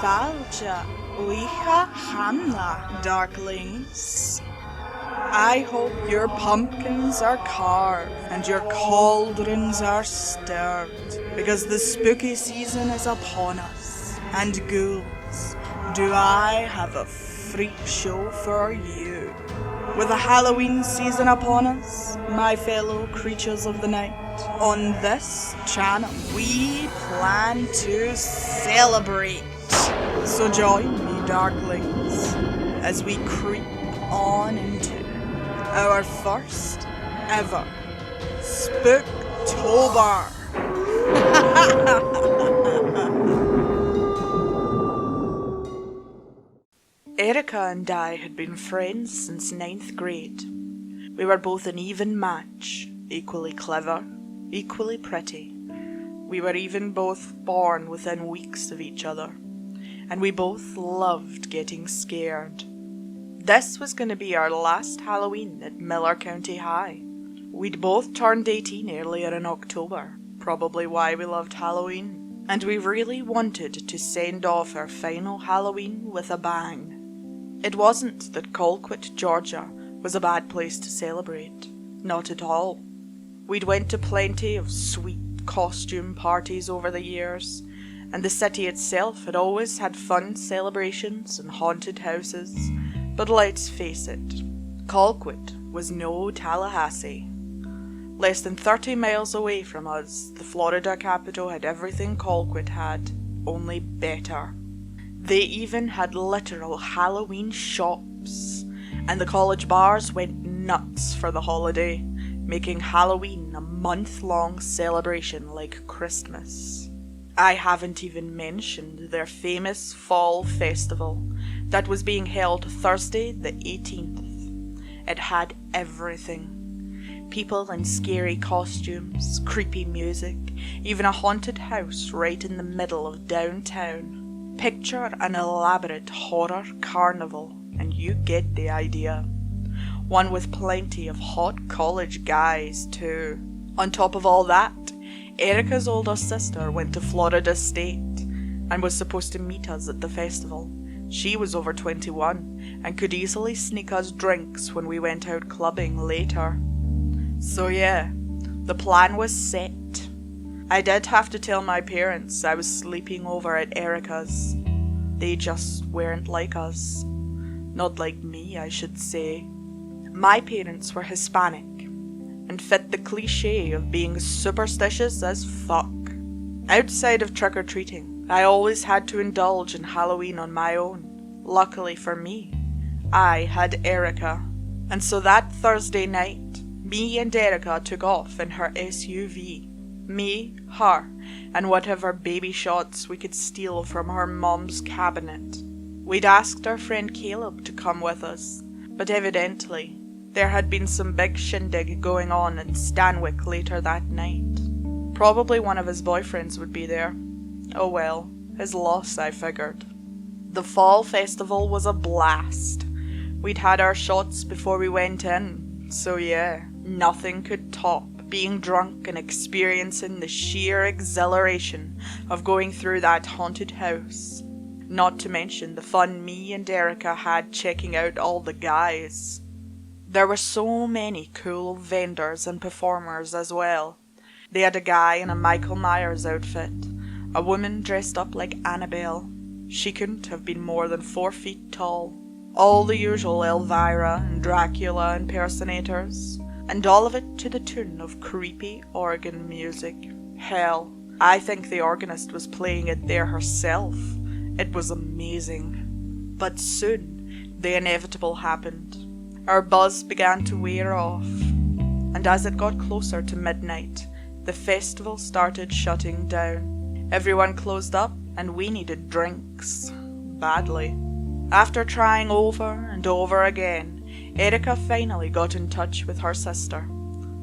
Fáilte, uicha hamna, darklings. I hope your pumpkins are carved and your cauldrons are stirred, because the spooky season is upon us. And ghouls, do I have a freak show for you. With the Halloween season upon us, my fellow creatures of the night, on this channel we plan to celebrate. So join me, darklings, as we creep on into our first ever Spooktober. Erica and I had been friends since 9th grade. We were both an even match, equally clever, equally pretty. We were even both born within weeks of each other, and we both loved getting scared. This was going to be our last Halloween at Miller County High. We'd both turned 18 earlier in October, probably why we loved Halloween, and we really wanted to send off our final Halloween with a bang. It wasn't that Colquitt, Georgia was a bad place to celebrate, not at all. We'd went to plenty of sweet costume parties over the years, and the city itself had always had fun celebrations and haunted houses. But let's face it, Colquitt was no Tallahassee. Less than 30 miles away from us, the Florida capital had everything Colquitt had, only better. They even had literal Halloween shops, and the college bars went nuts for the holiday, making Halloween a month-long celebration like Christmas. I haven't even mentioned their famous fall festival that was being held Thursday the 18th. It had everything. People in scary costumes, creepy music, even a haunted house right in the middle of downtown. Picture an elaborate horror carnival and you get the idea. One with plenty of hot college guys too. On top of all that, Erica's older sister went to Florida State and was supposed to meet us at the festival. She was over 21 and could easily sneak us drinks when we went out clubbing later. So yeah, the plan was set. I did have to tell my parents I was sleeping over at Erica's. They just weren't like us. Not like me, I should say. My parents were Hispanic and fit the cliche of being superstitious as fuck. Outside of trick-or-treating, I always had to indulge in Halloween on my own. Luckily for me, I had Erica. And so that Thursday night, me and Erica took off in her SUV. Me, her, and whatever baby shots we could steal from her mom's cabinet. We'd asked our friend Caleb to come with us, but evidently there had been some big shindig going on in Stanwick later that night. Probably one of his boyfriends would be there. Oh well, his loss, I figured. The fall festival was a blast. We'd had our shots before we went in, so yeah, nothing could top being drunk and experiencing the sheer exhilaration of going through that haunted house. Not to mention the fun me and Erica had checking out all the guys. There were so many cool vendors and performers as well. They had a guy in a Michael Myers outfit, a woman dressed up like Annabelle. She couldn't have been more than 4 feet tall. All the usual Elvira and Dracula impersonators, and all of it to the tune of creepy organ music. Hell, I think the organist was playing it there herself. It was amazing. But soon, the inevitable happened. Our buzz began to wear off, and as it got closer to midnight, the festival started shutting down. Everyone closed up, and we needed drinks. Badly. After trying over and over again, Erica finally got in touch with her sister.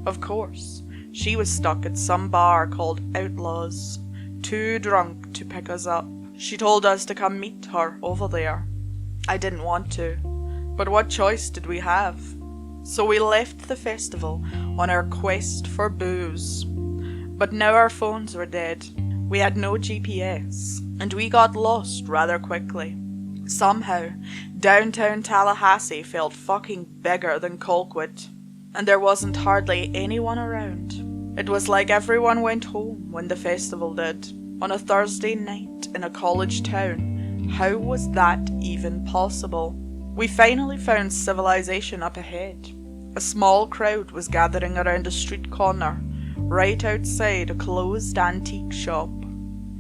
Of course, she was stuck at some bar called Outlaws, too drunk to pick us up. She told us to come meet her over there. I didn't want to, but what choice did we have? So we left the festival on our quest for booze. But now our phones were dead. We had no GPS, and we got lost rather quickly. Somehow, downtown Tallahassee felt fucking bigger than Colquitt, and there wasn't hardly anyone around. It was like everyone went home when the festival did, on a Thursday night in a college town. How was that even possible? We finally found civilization up ahead. A small crowd was gathering around a street corner, right outside a closed antique shop.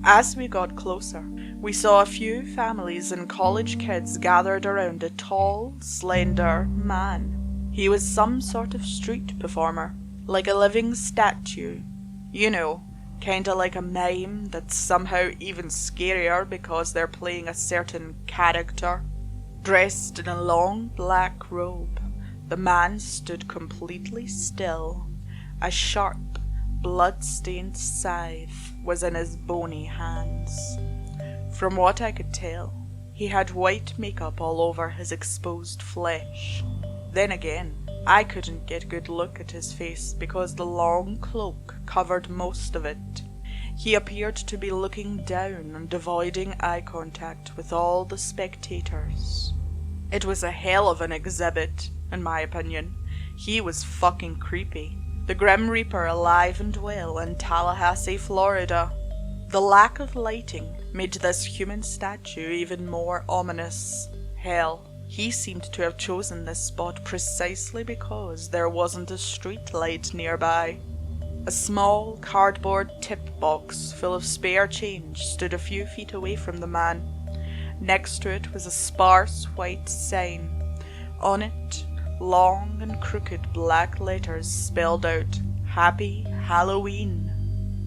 As we got closer, we saw a few families and college kids gathered around a tall, slender man. He was some sort of street performer, like a living statue. You know, kinda like a mime that's somehow even scarier because they're playing a certain character. Dressed in a long black robe, the man stood completely still. A sharp, blood-stained scythe was in his bony hands. From what I could tell, he had white makeup all over his exposed flesh. Then again, I couldn't get a good look at his face because the long cloak covered most of it. He appeared to be looking down and avoiding eye contact with all the spectators. It was a hell of an exhibit, in my opinion. He was fucking creepy. The Grim Reaper alive and well in Tallahassee, Florida. The lack of lighting made this human statue even more ominous. Hell, he seemed to have chosen this spot precisely because there wasn't a street light nearby. A small cardboard tip box full of spare change stood a few feet away from the man. Next to it was a sparse white sign. On it, long and crooked black letters spelled out, "Happy Halloween."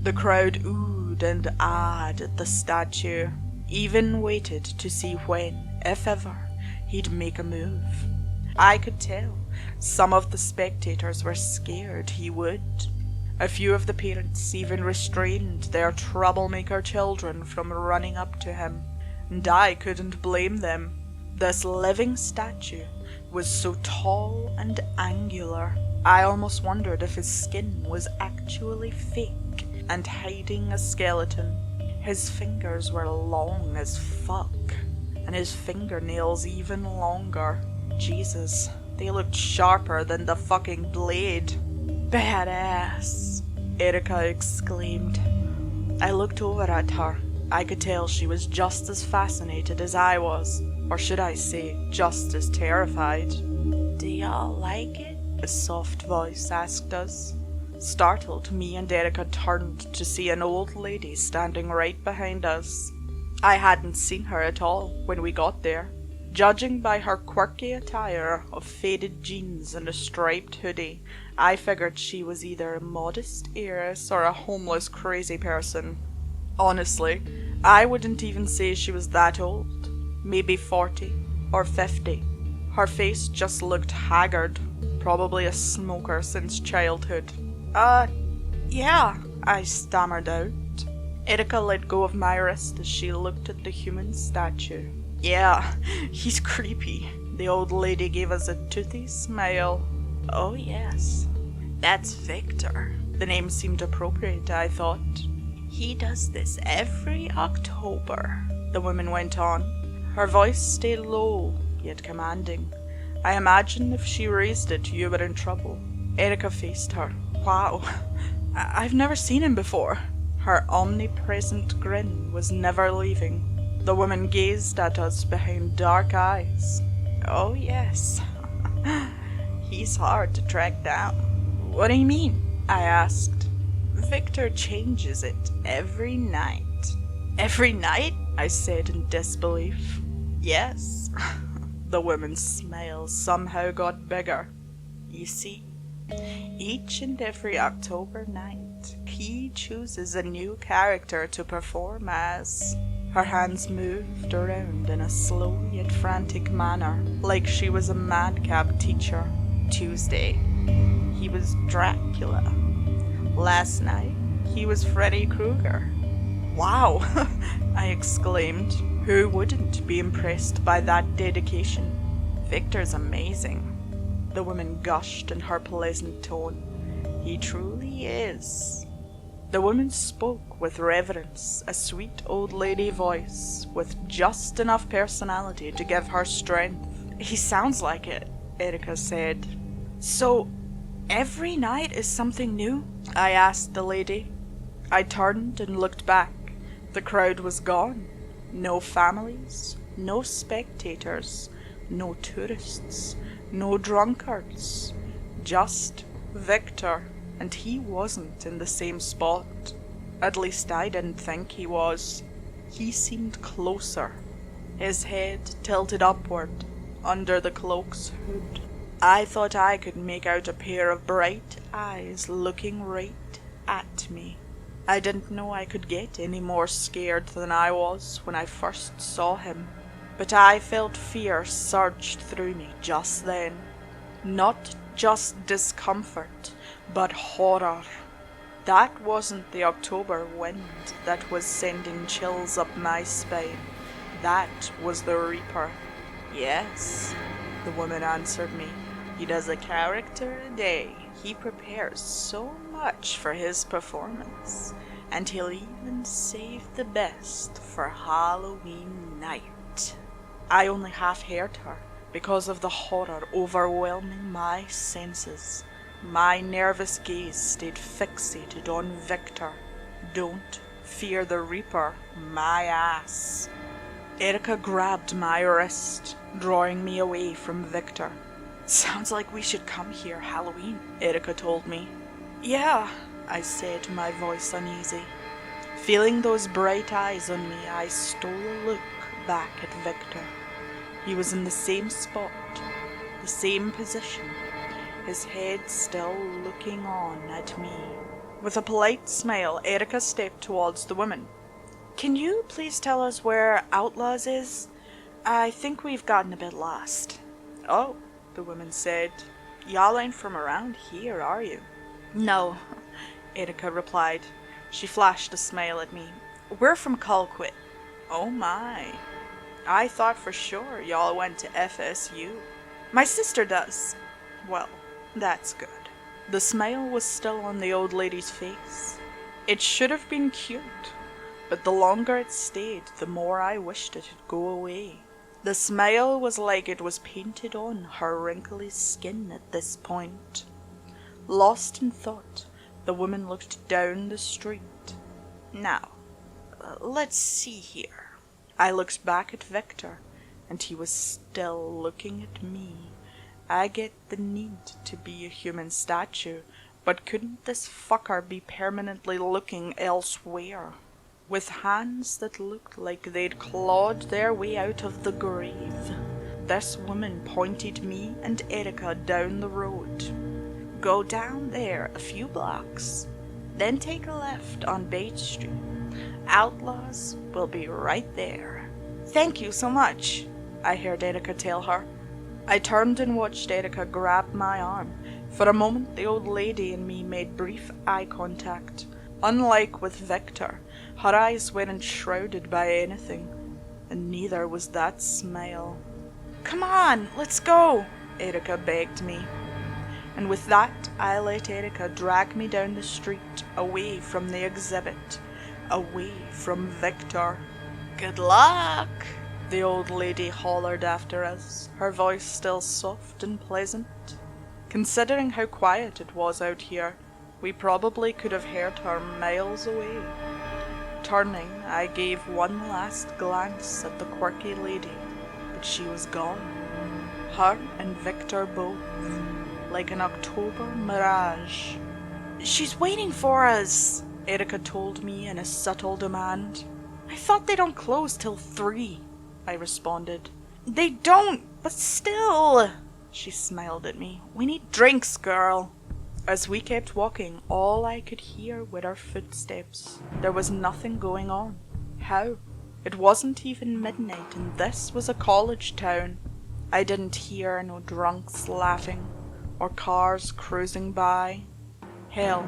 The crowd oohed and ahed at the statue, even waited to see when, if ever, he'd make a move. I could tell some of the spectators were scared he would. A few of the parents even restrained their troublemaker children from running up to him, and I couldn't blame them. This living statue was so tall and angular, I almost wondered if his skin was actually fake and hiding a skeleton. His fingers were long as fuck, and his fingernails even longer. Jesus, they looked sharper than the fucking blade. "Badass," Erica exclaimed. I looked over at her. I could tell she was just as fascinated as I was, or should I say, just as terrified. "Do y'all like it?" a soft voice asked us. Startled, me and Erica turned to see an old lady standing right behind us. I hadn't seen her at all when we got there. Judging by her quirky attire of faded jeans and a striped hoodie, I figured she was either a modest heiress or a homeless crazy person. Honestly, I wouldn't even say she was that old. Maybe 40 or 50. Her face just looked haggard, probably a smoker since childhood. Yeah, I stammered out. Erica let go of my wrist as she looked at the human statue. "Yeah, he's creepy." The old lady gave us a toothy smile. "Oh yes, that's Victor." The name seemed appropriate, I thought. "He does this every October," the woman went on. Her voice stayed low, yet commanding. I imagine if she raised it, you were in trouble. Erica faced her. "Wow, I've never seen him before." Her omnipresent grin was never leaving. The woman gazed at us behind dark eyes. "Oh yes, he's hard to track down." "What do you mean?" I asked. "Victor changes it every night." "Every night?" I said in disbelief. "Yes." The woman's smile somehow got bigger. "You see, each and every October night, he chooses a new character to perform as." Her hands moved around in a slow yet frantic manner, like she was a madcap teacher. "Tuesday, he was Dracula. Last night, he was Freddy Krueger." "Wow," I exclaimed. Who wouldn't be impressed by that dedication? "Victor's amazing," the woman gushed in her pleasant tone. "He truly is." The woman spoke with reverence, a sweet old lady voice with just enough personality to give her strength. He sounds like it, Erica said. So, every night is something new? I asked the lady. I turned and looked back. The crowd was gone. No families, no spectators, no tourists, no drunkards. Just Victor, and he wasn't in the same spot. At least I didn't think he was. He seemed closer, his head tilted upward under the cloak's hood. I thought I could make out a pair of bright eyes looking right at me. I didn't know I could get any more scared than I was when I first saw him, but I felt fear surge through me just then. Not just discomfort, but horror. That wasn't the October wind that was sending chills up my spine. That was the Reaper. Yes, the woman answered me. He does a character a day. He prepares so much for his performance, and he'll even save the best for Halloween night. I only half heard her because of the horror overwhelming my senses. My nervous gaze stayed fixated on Victor. Don't fear the Reaper, my ass. Erica grabbed my wrist, drawing me away from Victor. Sounds like we should come here Halloween, Erica told me. Yeah, I said, my voice uneasy. Feeling those bright eyes on me, I stole a look back at Victor. He was in the same spot, the same position, his head still looking on at me. With a polite smile, Erica stepped towards the woman. Can you please tell us where Outlaws is? I think we've gotten a bit lost. Oh, the woman said. Y'all ain't from around here, are you? No, Erica replied. She flashed a smile at me. We're from Colquitt. Oh my. I thought for sure y'all went to FSU. My sister does. Well, that's good. The smile was still on the old lady's face. It should have been cute, but the longer it stayed, the more I wished it'd go away. The smile was like it was painted on her wrinkly skin at this point. Lost in thought, the woman looked down the street. Now, let's see here. I looked back at Victor, and he was still looking at me. I get the need to be a human statue, but couldn't this fucker be permanently looking elsewhere? With hands that looked like they'd clawed their way out of the grave, this woman pointed me and Erica down the road. Go down there a few blocks, then take a left on Bates Street. Outlaws will be right there. Thank you so much, I heard Erica tell her. I turned and watched Erica grab my arm. For a moment, the old lady and me made brief eye contact. Unlike with Victor, her eyes weren't shrouded by anything, and neither was that smile. Come on, let's go, Erica begged me. And with that, I let Erica drag me down the street, away from the exhibit, away from Victor. Good luck, the old lady hollered after us, her voice still soft and pleasant. Considering how quiet it was out here, we probably could have heard her miles away. Turning, I gave one last glance at the quirky lady, but she was gone. Her and Victor both, like an October mirage. She's waiting for us, Erica told me in a subtle demand. I thought they don't close till 3, I responded. They don't, but still, she smiled at me. We need drinks, girl. As we kept walking, all I could hear were our footsteps. There was nothing going on. How? It wasn't even midnight, and this was a college town. I didn't hear no drunks laughing, or cars cruising by. Hell,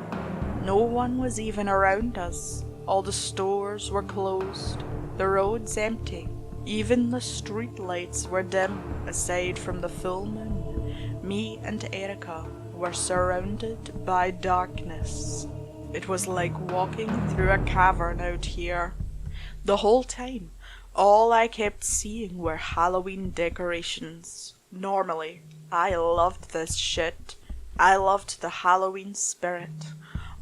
no one was even around us. All the stores were closed, the roads empty. Even the street lights were dim, aside from the full moon. Me and Erica were surrounded by darkness. It was like walking through a cavern out here. The whole time, all I kept seeing were Halloween decorations. Normally, I loved this shit. I loved the Halloween spirit.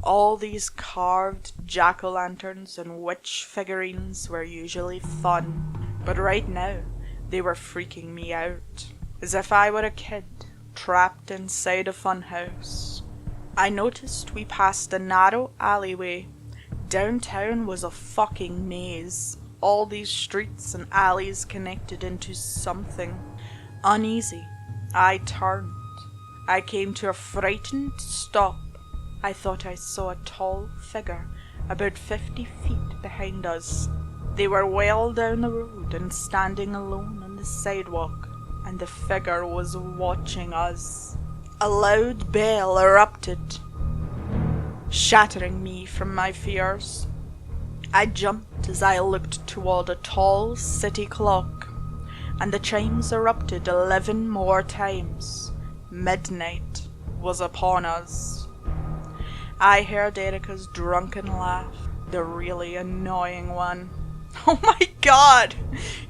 All these carved jack-o'-lanterns and witch figurines were usually fun, but right now, they were freaking me out. As if I were a kid, trapped inside a funhouse. I noticed we passed a narrow alleyway. Downtown was a fucking maze. All these streets and alleys connected into something. Uneasy, I turned. I came to a frightened stop. I thought I saw a tall figure about 50 feet behind us. They were well down the road and standing alone on the sidewalk, and the figure was watching us. A loud bell erupted, shattering me from my fears. I jumped as I looked toward a tall city clock, and the chimes erupted 11 more times. Midnight was upon us. I heard Erica's drunken laugh, the really annoying one. "Oh my god!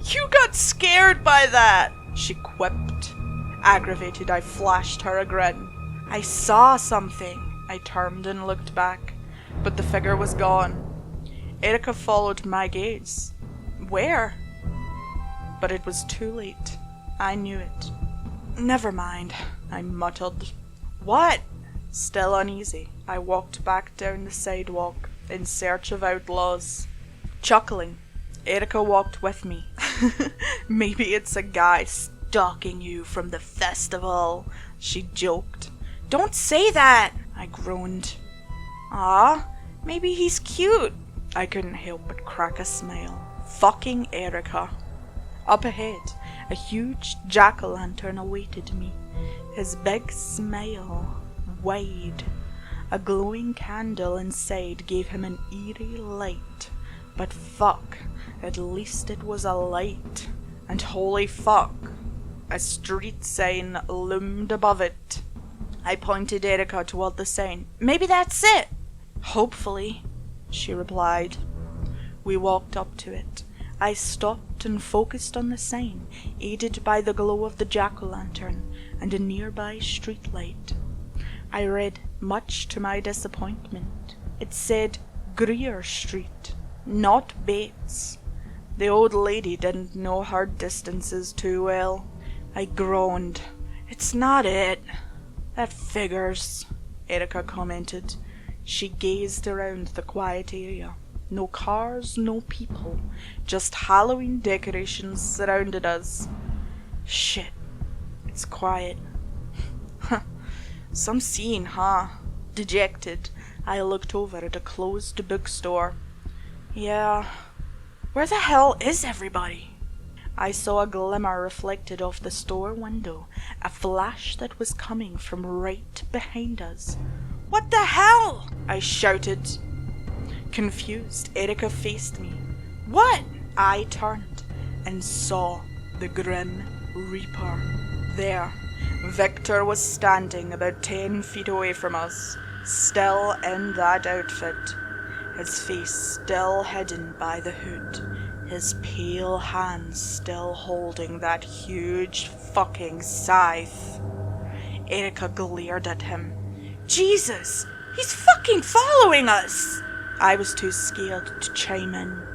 You got scared by that!" she quipped. Aggravated, I flashed her a grin. "I saw something." I turned and looked back, but the figure was gone. Erica followed my gaze. Where? But it was too late. I knew it. "Never mind," I muttered. "What?" Still uneasy, I walked back down the sidewalk in search of outlaws. Chuckling, Erica walked with me. "Maybe it's a guy stalking you from the festival," she joked. "Don't say that," I groaned. "Aw, maybe he's cute." I couldn't help but crack a smile. Fucking Erica. Up ahead, a huge jack-o'-lantern awaited me. His big smile, wide. A glowing candle inside gave him an eerie light. But fuck, at least it was a light. And holy fuck, a street sign loomed above it. I pointed Erica toward the sign. "Maybe that's it." "Hopefully," she replied. We walked up to it. I stopped and focused on the sign, aided by the glow of the jack-o'-lantern and a nearby streetlight. I read, much to my disappointment. It said Greer Street, not Bates. The old lady didn't know her distances too well. I groaned. "It's not it." "That figures," Erica commented. She gazed around the quiet area. No cars, no people. Just Halloween decorations surrounded us. "Shit, it's quiet." "Some scene, huh?" Dejected, I looked over at a closed bookstore. "Yeah. Where the hell is everybody?" I saw a glimmer reflected off the store window, a flash that was coming from right behind us. "What the hell?" I shouted. Confused, Erica faced me. "What?" I turned and saw the Grim Reaper. There, Victor was standing about 10 feet away from us, still in that outfit, his face still hidden by the hood, his pale hands still holding that huge fucking scythe. Erica glared at him. "Jesus, he's fucking following us!" I was too scared to chime in.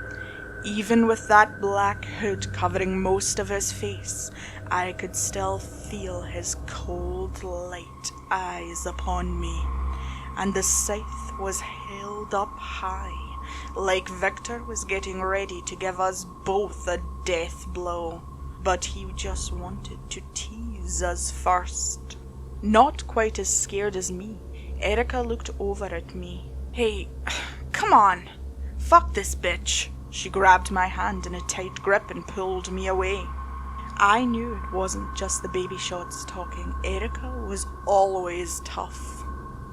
Even with that black hood covering most of his face, I could still feel his cold, light eyes upon me, and the scythe was held up high, like Victor was getting ready to give us both a death blow. But he just wanted to tease us first. Not quite as scared as me, Erica looked over at me. "Hey, come on. Fuck this bitch." She grabbed my hand in a tight grip and pulled me away. I knew it wasn't just the baby shots talking. Erica was always tough.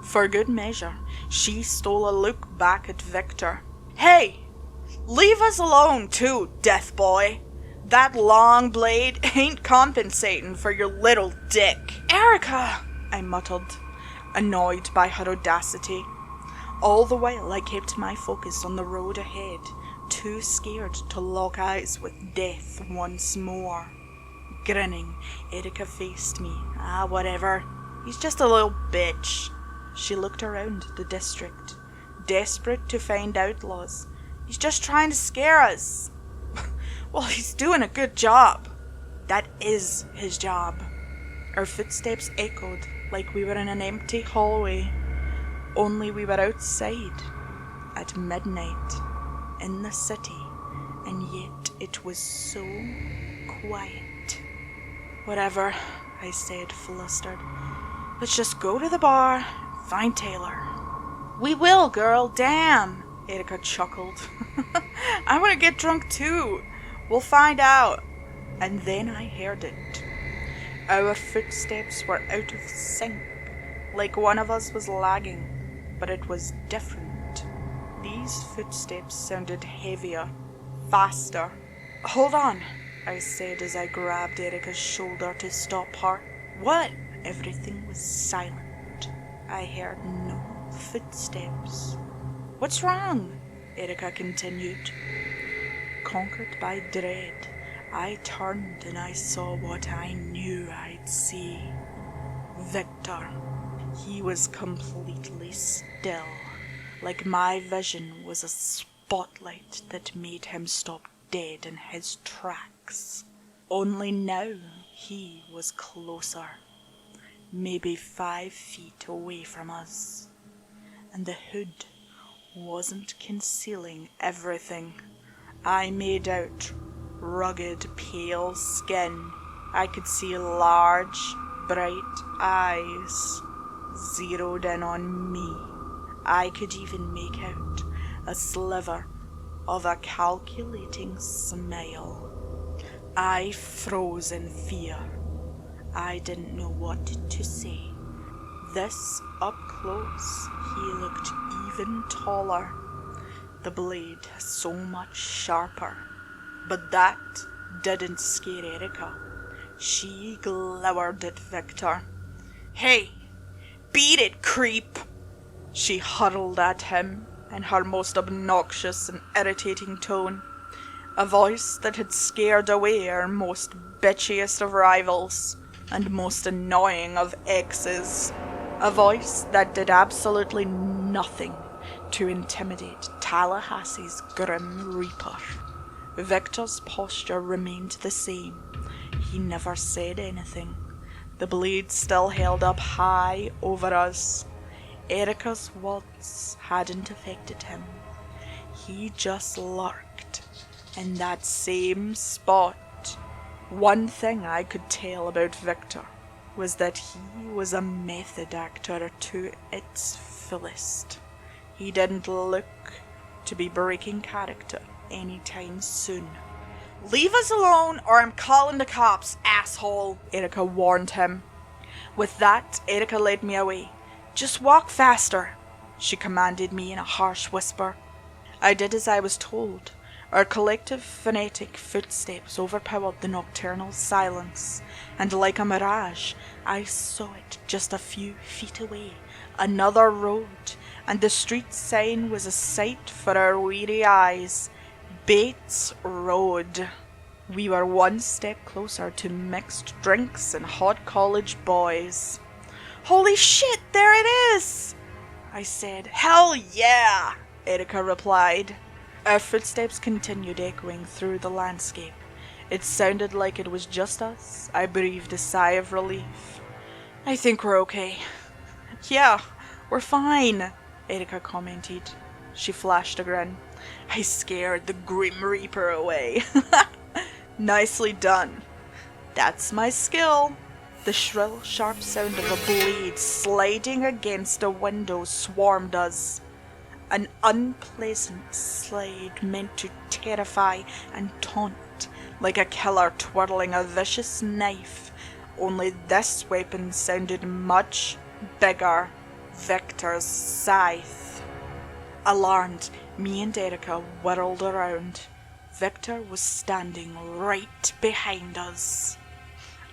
For good measure, she stole a look back at Victor. "Hey, leave us alone too, death boy. That long blade ain't compensating for your little dick." "Erica," I muttered, annoyed by her audacity. All the while I kept my focus on the road ahead, too scared to lock eyes with death once more. Grinning, Erica faced me. Whatever. He's just a little bitch. She looked around the district, desperate to find outlaws. He's just trying to scare us. Well, he's doing a good job. That is his job. Our footsteps echoed like we were in an empty hallway. Only we were outside, at midnight, in the city, and yet it was so quiet. Whatever, I said, flustered. Let's just go to the bar, find Taylor. We will, girl, damn, Erica chuckled. I want to get drunk too. We'll find out. And then I heard it. Our footsteps were out of sync, like one of us was lagging. But it was different. These footsteps sounded heavier, faster. Hold on, I said as I grabbed Erica's shoulder to stop her. What? Everything was silent. I heard no footsteps. What's wrong? Erica continued. Conquered by dread, I turned and I saw what I knew I'd see. Victor. He was completely still, like my vision was a spotlight that made him stop dead in his tracks. Only now he was closer, maybe 5 feet away from us, and the hood wasn't concealing everything. I made out rugged, pale skin. I could see large, bright eyes zeroed in on me. I could even make out a sliver of a calculating smile. I froze in fear. I didn't know what to say. This up close, he looked even taller. The blade so much sharper. But that didn't scare Erica. She glowered at Victor. Hey! Beat it, creep! She hurled at him in her most obnoxious and irritating tone, a voice that had scared away our most bitchiest of rivals and most annoying of exes, a voice that did absolutely nothing to intimidate Tallahassee's grim reaper. Victor's posture remained the same. He never said anything. The blade still held up high over us. Erica's words hadn't affected him. He just lurked in that same spot. One thing I could tell about Victor was that he was a method actor to its fullest. He didn't look to be breaking character anytime soon. Leave us alone or I'm calling the cops, asshole, Erica warned him. With that, Erica led me away. Just walk faster, she commanded me in a harsh whisper. I did as I was told. Our collective phonetic footsteps overpowered the nocturnal silence, and like a mirage, I saw it just a few feet away, another road, and the street sign was a sight for our weary eyes. Bates Road. We were one step closer to mixed drinks and hot college boys. Holy shit, there it is! I said. Hell yeah! Erica replied. Our footsteps continued echoing through the landscape. It sounded like it was just us. I breathed a sigh of relief. I think we're okay. Yeah, we're fine, Erica commented. She flashed a grin. I scared the Grim Reaper away. Nicely done. That's my skill. The shrill, sharp sound of a blade sliding against a window swarmed us. An unpleasant slide meant to terrify and taunt, like a killer twirling a vicious knife. Only this weapon sounded much bigger. Victor's scythe. Alarmed, me and Erica whirled around. Victor was standing right behind us.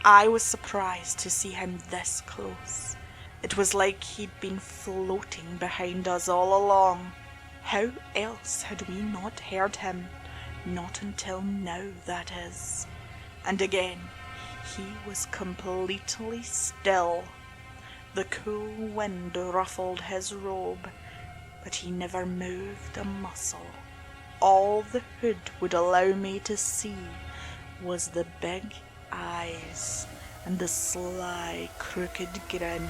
I was surprised to see him this close. It was like he'd been floating behind us all along. How else had we not heard him? Not until now, that is. And again, he was completely still. The cool wind ruffled his robe, but he never moved a muscle. All the hood would allow me to see was the big eyes and the sly, crooked grin.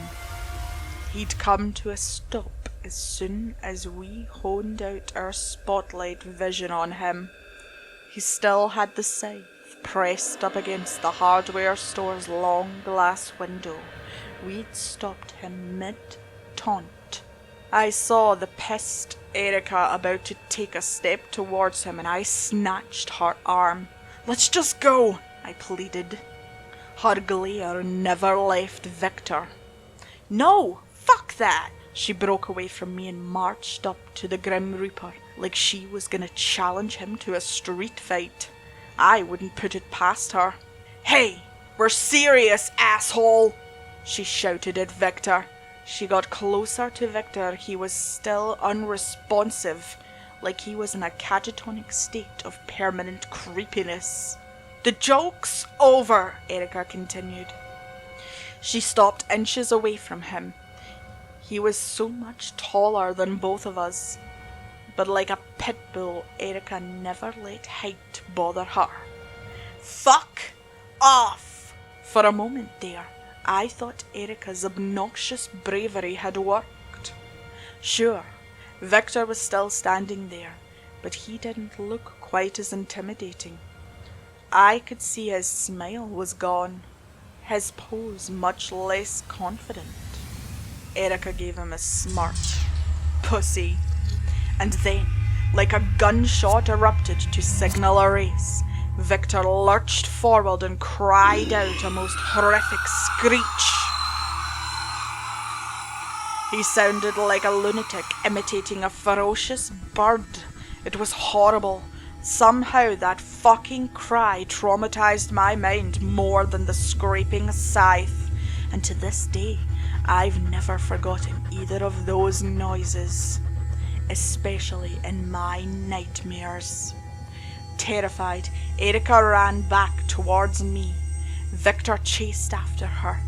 He'd come to a stop as soon as we honed out our spotlight vision on him. He still had the scythe pressed up against the hardware store's long glass window. We'd stopped him mid-taunt. I saw the pissed Erica about to take a step towards him, and I snatched her arm. "Let's just go," I pleaded. Her glare never left Victor. "No, fuck that!" She broke away from me and marched up to the Grim Reaper like she was gonna challenge him to a street fight. I wouldn't put it past her. "Hey, we're serious, asshole!" she shouted at Victor. She got closer to Victor. He was still unresponsive, like he was in a catatonic state of permanent creepiness. "The joke's over," Erica continued. She stopped inches away from him. He was so much taller than both of us, but like a pit bull, Erica never let height bother her. "Fuck off!" For a moment there, I thought Erica's obnoxious bravery had worked. Sure, Victor was still standing there, but he didn't look quite as intimidating. I could see his smile was gone, his pose much less confident. Erica gave him a smirk. "Pussy." And then, like a gunshot erupted to signal a race, Victor lurched forward and cried out a most horrific screech. He sounded like a lunatic imitating a ferocious bird. It was horrible. Somehow that fucking cry traumatized my mind more than the scraping scythe, and to this day, I've never forgotten either of those noises, especially in my nightmares. Terrified, Erica ran back towards me. Victor chased after her,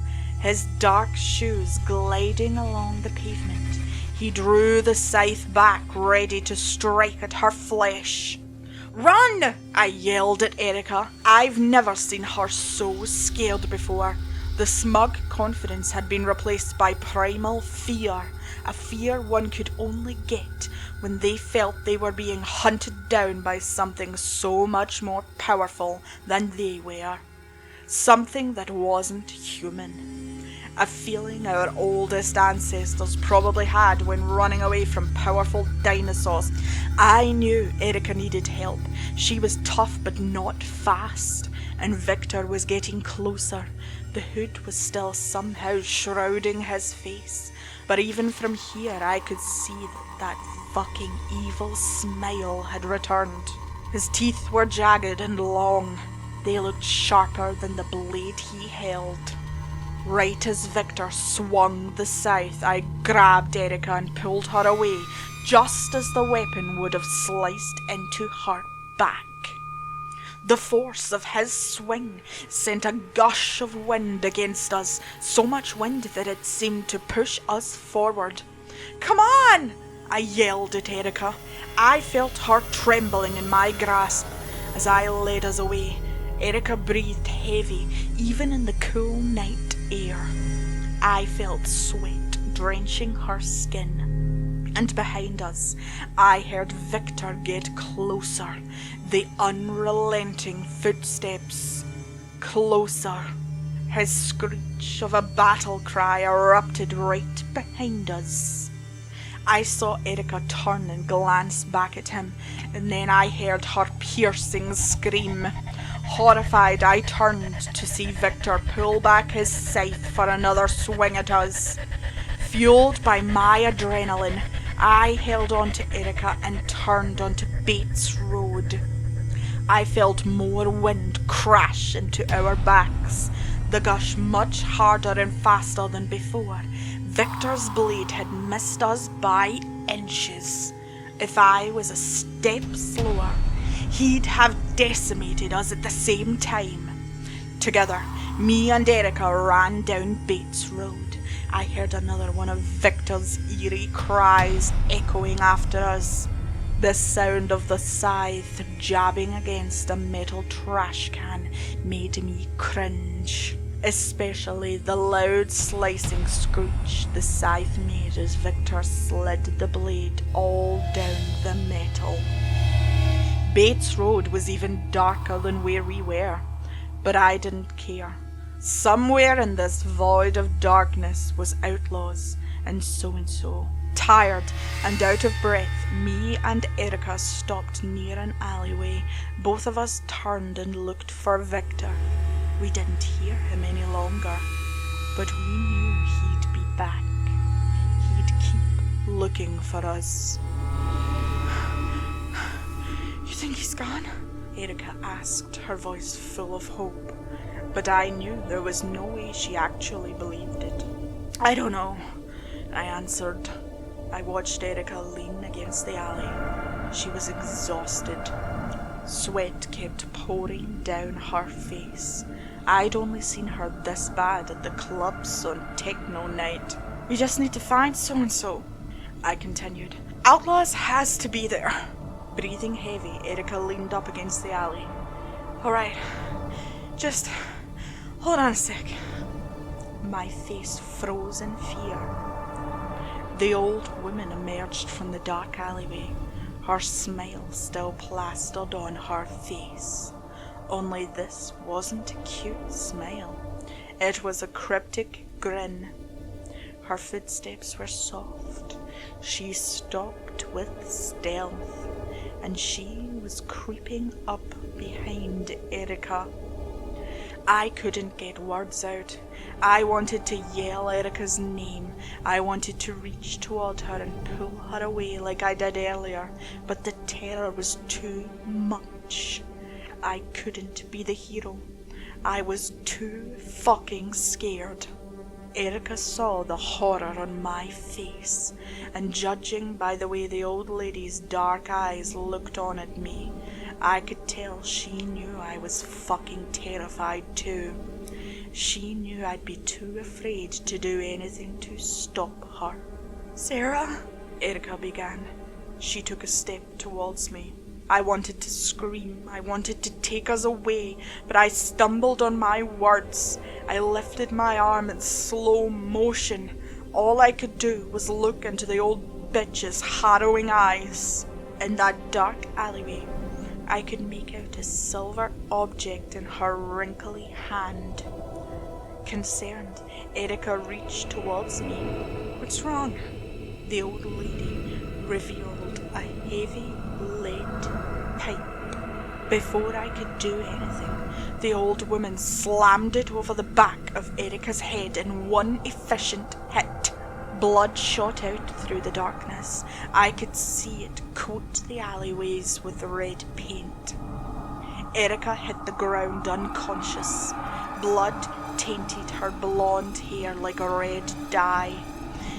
his dark shoes gliding along the pavement. He drew the scythe back, ready to strike at her flesh. "Run!" I yelled at Erica. I've never seen her so scared before. The smug confidence had been replaced by primal fear, a fear one could only get when they felt they were being hunted down by something so much more powerful than they were. Something that wasn't human. A feeling our oldest ancestors probably had when running away from powerful dinosaurs. I knew Erica needed help. She was tough but not fast, and Victor was getting closer. The hood was still somehow shrouding his face, but even from here I could see that fucking evil smile had returned. His teeth were jagged and long. They looked sharper than the blade he held. Right as Victor swung the scythe, I grabbed Erica and pulled her away, just as the weapon would have sliced into her back. The force of his swing sent a gush of wind against us, so much wind that it seemed to push us forward. "Come on!" I yelled at Erica. I felt her trembling in my grasp as I led us away. Erica breathed heavy, even in the cool night air. I felt sweat drenching her skin. And behind us, I heard Victor get closer, the unrelenting footsteps. Closer. His screech of a battle cry erupted right behind us. I saw Erica turn and glance back at him, and then I heard her piercing scream. Horrified, I turned to see Victor pull back his scythe for another swing at us. Fueled by my adrenaline, I held on to Erica and turned onto Bates Road. I felt more wind crash into our backs, the gush much harder and faster than before. Victor's blade had missed us by inches. If I was a step slower, he'd have decimated us at the same time. Together, me and Erica ran down Bates Road. I heard another one of Victor's eerie cries echoing after us. The sound of the scythe jabbing against a metal trash can made me cringe, especially the loud slicing screech the scythe made as Victor slid the blade all down the metal. Bates Road was even darker than where we were, but I didn't care. Somewhere in this void of darkness was Outlaws and so. Tired and out of breath, me and Erica stopped near an alleyway. Both of us turned and looked for Victor. We didn't hear him any longer, but we knew he'd be back. He'd keep looking for us. You think he's gone? Erica asked, her voice full of hope, but I knew there was no way she actually believed it. I don't know, I answered. I watched Erica lean against the alley. She was exhausted. Sweat kept pouring down her face. I'd only seen her this bad at the clubs on techno night. We just need to find so-and-so, I continued. Outlaws has to be there. Breathing heavy, Erica leaned up against the alley. Alright, just hold on a sec. My face froze in fear. The old woman emerged from the dark alleyway, her smile still plastered on her face. Only this wasn't a cute smile. It was a cryptic grin. Her footsteps were soft. She stalked with stealth, and she was creeping up behind Erica. I couldn't get words out. I wanted to yell Erica's name. I wanted to reach toward her and pull her away like I did earlier, but the terror was too much. I couldn't be the hero. I was too fucking scared. Erica saw the horror on my face, and judging by the way the old lady's dark eyes looked on at me, I could tell she knew I was fucking terrified too. She knew I'd be too afraid to do anything to stop her. Sarah, Erica began. She took a step towards me. I wanted to scream. I wanted to take us away, but I stumbled on my words. I lifted my arm in slow motion. All I could do was look into the old bitch's harrowing eyes. In that dark alleyway, I could make out a silver object in her wrinkly hand. Concerned, Erica reached towards me. What's wrong? The old lady revealed a heavy lead pipe. Before I could do anything, the old woman slammed it over the back of Erica's head in one efficient hit. Blood shot out through the darkness. I could see it coat the alleyways with red paint. Erica hit the ground unconscious. Blood tainted her blonde hair like a red dye.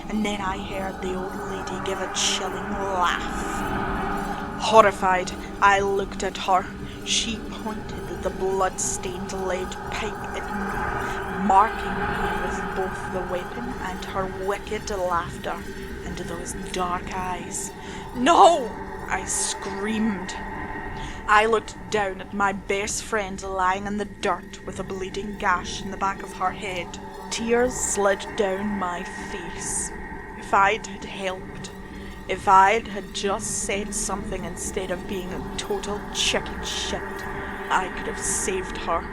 And then I heard the old lady give a chilling laugh. Horrified, I looked at her. She pointed the blood-stained lead pipe at me, marking me with both the weapon and her wicked laughter and those dark eyes. No! I screamed. I looked down at my best friend lying in the dirt with a bleeding gash in the back of her head. Tears slid down my face. If I'd had helped, if I'd had just said something instead of being a total chicken shit, I could have saved her.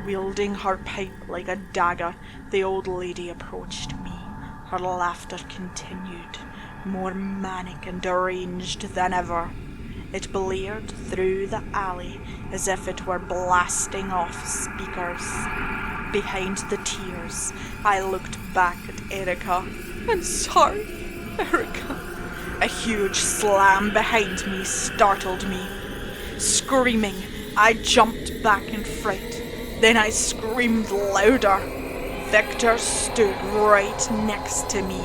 Wielding her pipe like a dagger, the old lady approached me. Her laughter continued, more manic and deranged than ever. It blared through the alley as if it were blasting off speakers. Behind the tears, I looked back at Erica. I'm sorry, Erica. A huge slam behind me startled me. Screaming, I jumped back in fright. Then I screamed louder. Victor stood right next to me.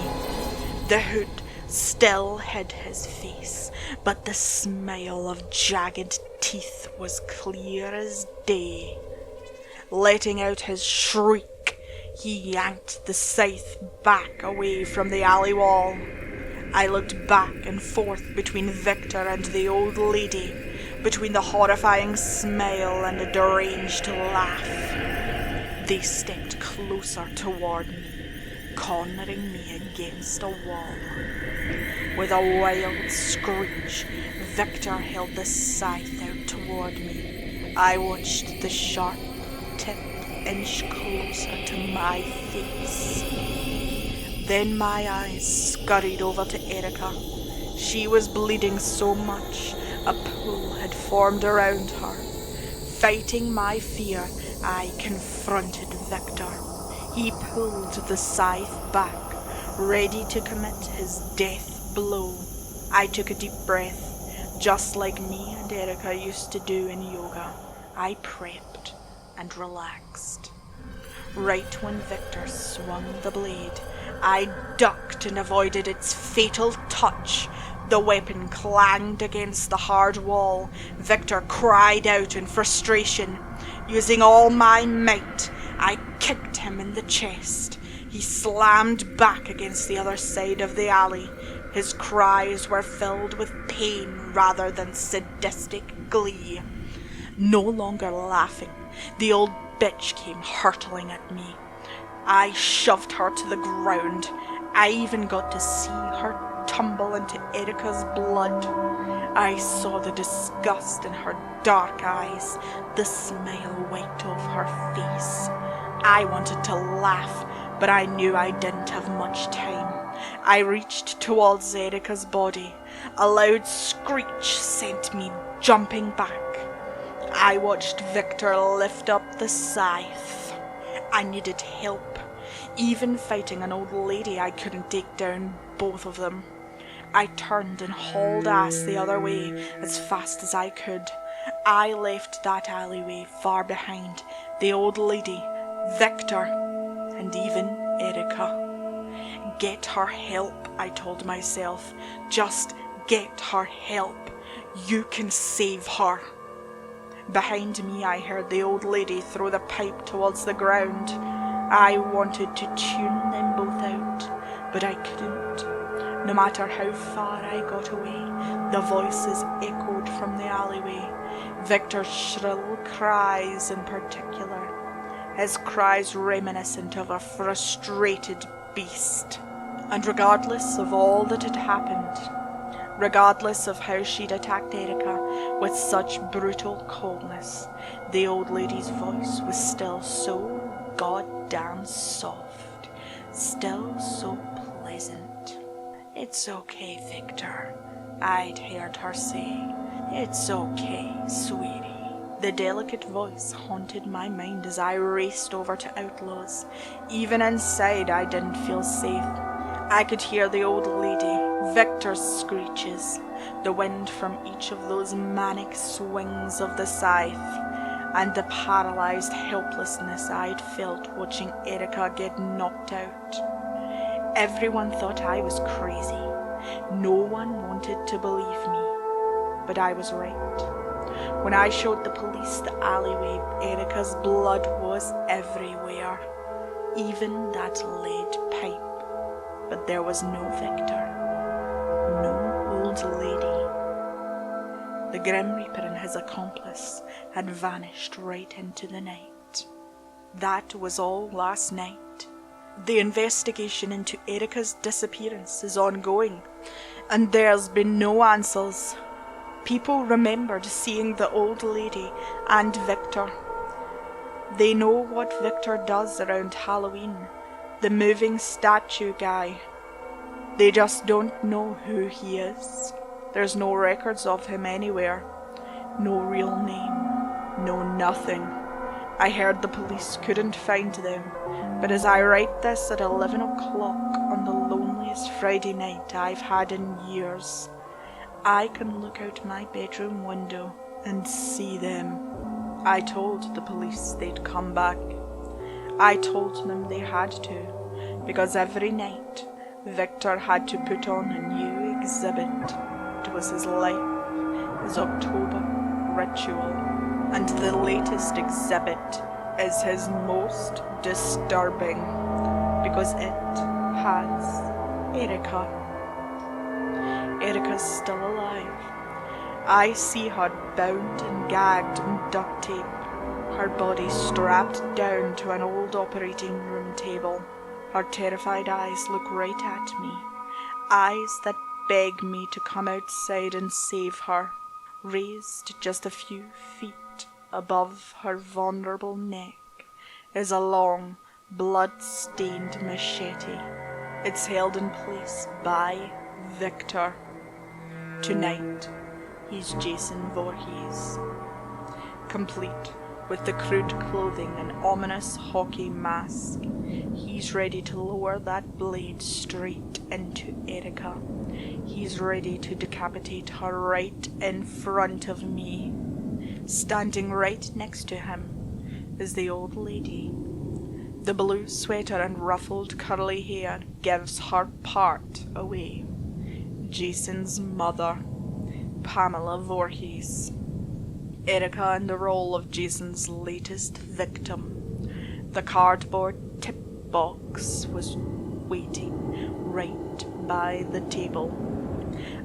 The hood still hid his face, but the smile of jagged teeth was clear as day. Letting out his shriek, he yanked the scythe back away from the alley wall. I looked back and forth between Victor and the old lady, between the horrifying smile and the deranged laugh. They stepped closer toward me, cornering me against a wall. With a wild screech, Victor held the scythe out toward me. I watched the sharp tip inch closer to my face. Then my eyes scurried over to Erica. She was bleeding so much, a pool had formed around her. Fighting my fear, I confronted Victor. He pulled the scythe back, ready to commit his death blow. I took a deep breath, just like me and Erica used to do in yoga. I prepped and relaxed. Right when Victor swung the blade, I ducked and avoided its fatal touch. The weapon clanged against the hard wall. Victor cried out in frustration. Using all my might, I kicked him in the chest. He slammed back against the other side of the alley. His cries were filled with pain rather than sadistic glee. No longer laughing, the old bitch came hurtling at me. I shoved her to the ground. I even got to see her tumble into Erica's blood. I saw the disgust in her dark eyes, the smile wiped off her face. I wanted to laugh, but I knew I didn't have much time. I reached towards Erica's body. A loud screech sent me jumping back. I watched Victor lift up the scythe. I needed help. Even fighting an old lady, I couldn't take down both of them. I turned and hauled ass the other way as fast as I could. I left that alleyway far behind, the old lady, Victor, and even Erica. Get her help, I told myself. Just get her help. You can save her. Behind me, I heard the old lady throw the pipe towards the ground. I wanted to tune them both out, but I couldn't. No matter how far I got away, the voices echoed from the alleyway. Victor's shrill cries in particular, his cries reminiscent of a frustrated beast. And regardless of all that had happened, regardless of how she'd attacked Erica with such brutal coldness, the old lady's voice was still so goddamn soft, still so pleasant. "It's okay, Victor," I'd heard her say. "It's okay, sweetie." The delicate voice haunted my mind as I raced over to Outlaws. Even inside, I didn't feel safe. I could hear the old lady, Victor's screeches, the wind from each of those manic swings of the scythe, and the paralyzed helplessness I'd felt watching Erica get knocked out. Everyone thought I was crazy. No one wanted to believe me, but I was right. When I showed the police the alleyway, Erica's blood was everywhere, even that lead pipe. But there was no Victor, no old lady. The Grim Reaper and his accomplice had vanished right into the night. That was all last night. The investigation into Erica's disappearance is ongoing, and there's been no answers. People remembered seeing the old lady and Victor. They know what Victor does around Halloween, the moving statue guy. They just don't know who he is. There's no records of him anywhere. No real name. No nothing. I heard the police couldn't find them, but as I write this at 11 o'clock on the loneliest Friday night I've had in years, I can look out my bedroom window and see them. I told the police they'd come back. I told them they had to, because every night Victor had to put on a new exhibit. It was his life, his October ritual, and the latest exhibit is his most disturbing, because it has Erica. Erica's still alive. I see her bound and gagged in duct tape, her body strapped down to an old operating room table. Her terrified eyes look right at me, eyes that beg me to come outside and save her. Raised just a few feet above her vulnerable neck is a long, blood-stained machete. It's held in place by Victor. Tonight, he's Jason Voorhees, complete with the crude clothing and ominous hockey mask. He's ready to lower that blade straight into Erica. He's ready to decapitate her right in front of me. Standing right next to him is the old lady. The blue sweater and ruffled curly hair gives her part away. Jason's mother, Pamela Voorhees. Erica in the role of Jason's latest victim. The cardboard tip box was waiting right by the table,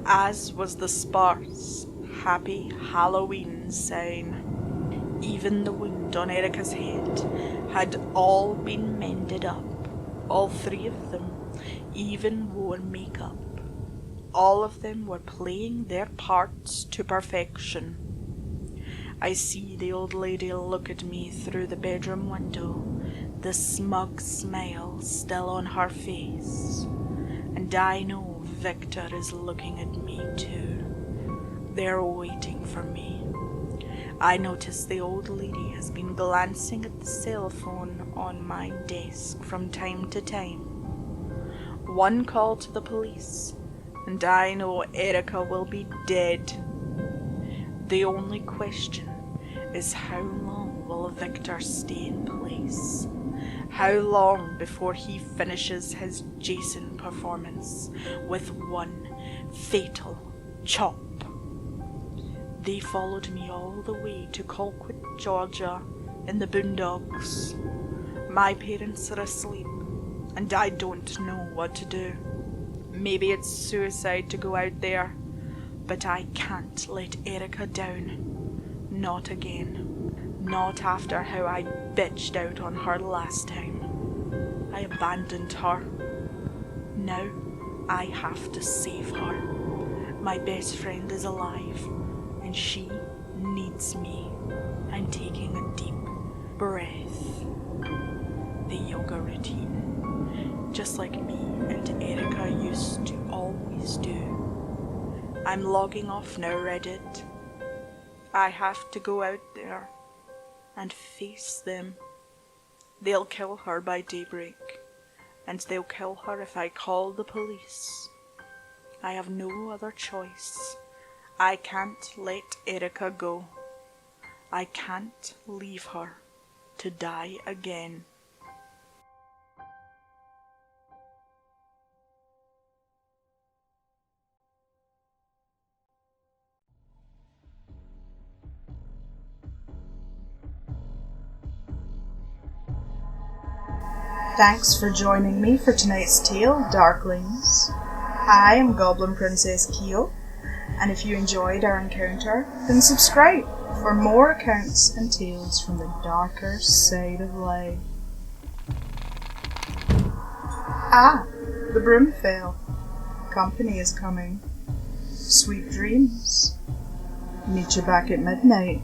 as was the sparse Happy Halloween sign. Even the wound on Erica's head had all been mended up. All three of them even wore makeup. All of them were playing their parts to perfection. I see the old lady look at me through the bedroom window, the smug smile still on her face. And I know Victor is looking at me too. They're waiting for me. I notice the old lady has been glancing at the cell phone on my desk from time to time. One call to the police, and I know Erica will be dead. The only question is how long will Victor stay in place? How long before he finishes his Jason performance with one fatal chop? They followed me all the way to Colquitt, Georgia, in the boondocks. My parents are asleep, and I don't know what to do. Maybe it's suicide to go out there, but I can't let Erica down. Not again. Not after how I bitched out on her last time. I abandoned her. Now I have to save her. My best friend is alive, and she needs me. I'm taking a deep breath. The yoga routine, just like me and Erica used to always do. I'm logging off now, Reddit. I have to go out there and face them. They'll kill her by daybreak, and they'll kill her if I call the police. I have no other choice. I can't let Erica go. I can't leave her to die again. Thanks for joining me for tonight's tale, Darklings. I am GoblinPrincessKyo, and if you enjoyed our encounter, then subscribe for more accounts and tales from the darker side of life. Ah, the broom fell. Company is coming. Sweet dreams. Meet you back at midnight.